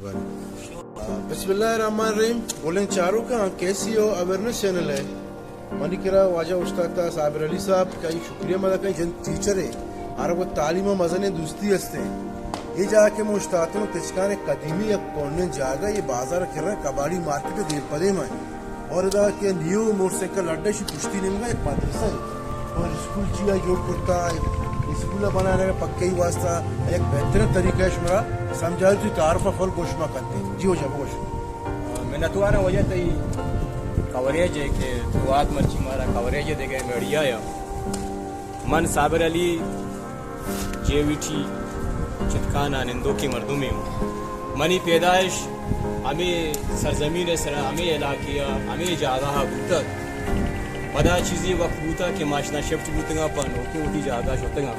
बिस्मिल्लाहिर्रहमानिर्रहीम। बोलें चारों का कैसी हो अवेयरनेस चैनल है मनी किरा वाजा उस्ताद साबिर अली साहब का शुक्रिया मदा का जन टीचर है और वो तालीम मजन दोस्ती हस्ते हैं ये जाके मैं उस्ताद में तिचकान कदीमी या कौन जागा ये बाजार कर रहा है कबाड़ी मार्केट देर पदे में और इधर के न्यू मोटरसाइकिल अड्डे से कुश्ती नहीं एक मदरसा है और स्कूल चिया जो करता है स्कूल बनाने का पक्का ही वास्ता एक बेहतरीन तरीका है शुरा समझा तो तारफा फल गोशमा करते हैं जी हो जाए गोश मैंने तो आना वजह तई कवरेज है कि दुआत मर्ची मारा कवरेज है देखे मीडिया या मन साबिर अली जेवीटी चितकाना निंदो की मर्दुमी मनी पैदाइश हमें सरजमीन सर हमें इलाकिया हमें जागा बूतक बड़ा चीज़ी वक्त बूता कि माशना शिफ्ट बूतगा पर नौकी उठी जागा शोतगा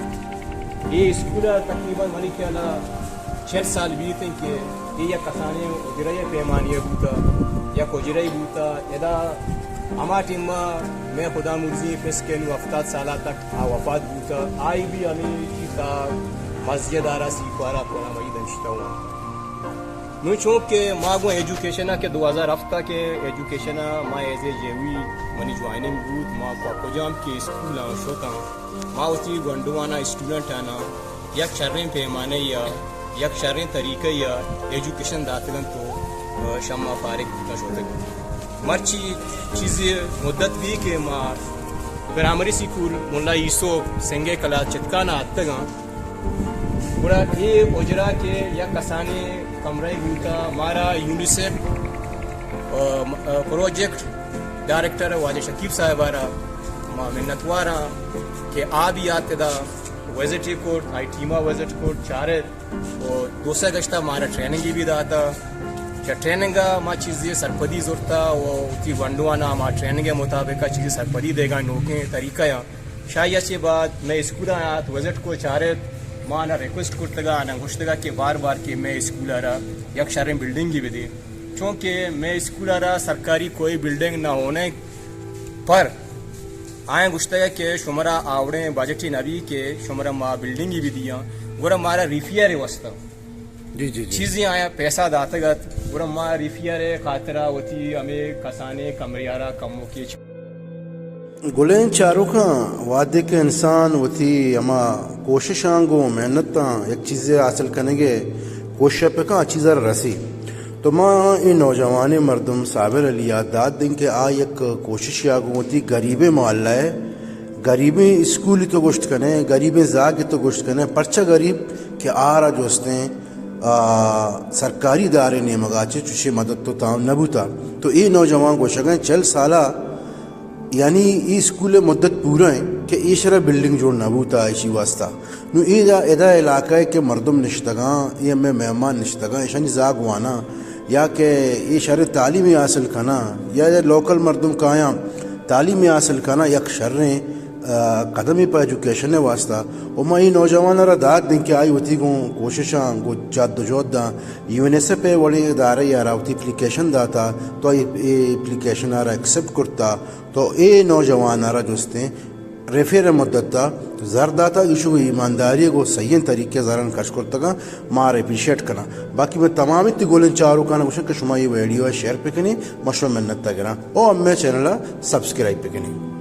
ये स्कूल तकरीबन मनी के अला 6 साल बीते कि ये या कसाने उजराई पैमानी बूता या कोजराई बूता यदा हमा टीम मैं खुदा मुर्जी फिस के हफ्तात साल तक वफात बूता आई भी हमें का मस्जिद आरा सीखवारा पूरा वही दंशता हुआ मैं चौंक के माँ गो एजुकेशन के 2000 हफ्ता के एजुकेशन माँ एज ए जेवी मनी ज्वाइनिंग बूथ माँ पाकोजाम के स्कूल शोता माँ उसी गंडवाना स्टूडेंट आना यक शर्रें पैमाने या यक शर्रें तरीके या एजुकेशन दातगन तो शम्मा फारिग का शोते मर्ची चीज़ें मुद्दत भी के माँ प्राइमरी स्कूल मुल्ला यूसुफ सेंगे कला चितकाना आतगा पूरा ये उजरा के या कसाने कमरे गुलता हमारा यूनिसेफ प्रोजेक्ट डायरेक्टर वाले शकीब साहब आरा मिन्नतवारा के आदि आते दा विजिट कोर्ट आई टीमा विजिट कोर्ट चारे और दूसरा गश्ता हमारा ट्रेनिंग भी दाता क्या ट्रेनिंग माँ चीज़ें सरपदी जोड़ता वो उती वंडवाना माँ ट्रेनिंग के मुताबिक का चीज़ें सरपदी देगा नौके तरीका या शायद अच्छी बात मैं स्कूल आया तो विजिट को चारे माँ ना रिक्वेस्ट करता ना गुश्तगा कि बार बार कि मैं स्कूल आ रहा यक शहर बिल्डिंग की भी दी चूँकि मैं स्कूल आ रहा सरकारी कोई बिल्डिंग ना होने पर आए गुश्तगा के शुमरा आवड़े बजटी नबी के शुमरा माँ बिल्डिंग की भी दिया गुरा मारा रिफियर है वस्ता जी चीज़ें आया पैसा दातगत गुरा माँ रिफियर है खातरा होती हमें कसाने कमरियारा कमों की गुलें चारों का वादे के इंसान वती अमा कोशिश आंगो मेहनत एक चीज़ें हासिल करेंगे कोशिश पे का चीज़ रसी तो माँ ये नौजवान मर्दम साबिर अली दाद दिन के आ एक कोशिश आगो होती गरीबे मोहल्ला है गरीबे स्कूल के गोश्त करें गरीबे जाग तो गोश्त करें परचा गरीब के आ रहा जोस्ते सरकारी दारे ने मगाचे चुशे मदद तो ताम नबूता तो ये नौजवान को शगें चल साला यानी ये स्कूल मुद्दत पूरा है कि ये शरा बिल्डिंग जोड़ नबूता इसी वास्ता नु एदा इलाका है कि मर्दम निश्तगा ये में मेहमान निश्तगा ईशानी जागवाना या कि ये शर तालीमी हासिल खाना या लोकल मर्दम काया तालीमी हासिल खाना यक शर्रें कदमी पर एजुकेशन है वास्ता और मैं ये नौजवान रहा दाद दिन के आई होती गो कोशिशां गो जादोजहद दा यूनिसेफ पे बड़े इदारे यार होती एप्लीकेशन दाता तो ये एप्लीकेशन आ रहा एक्सेप्ट करता तो ये नौजवान आ रहा जोस्ते रेफेर मुद्दत जरदाता इशू ईमानदारी को सही तरीके ज़रन कश करता मार अप्रिशिएट करना बाकी मैं तमाम इतनी गोलन चारों का ना कुछ शुमा ये वीडियो शेयर पे कनी मशहूर मिन्नत तक और मैं चैनल सब्सक्राइब पे कनी।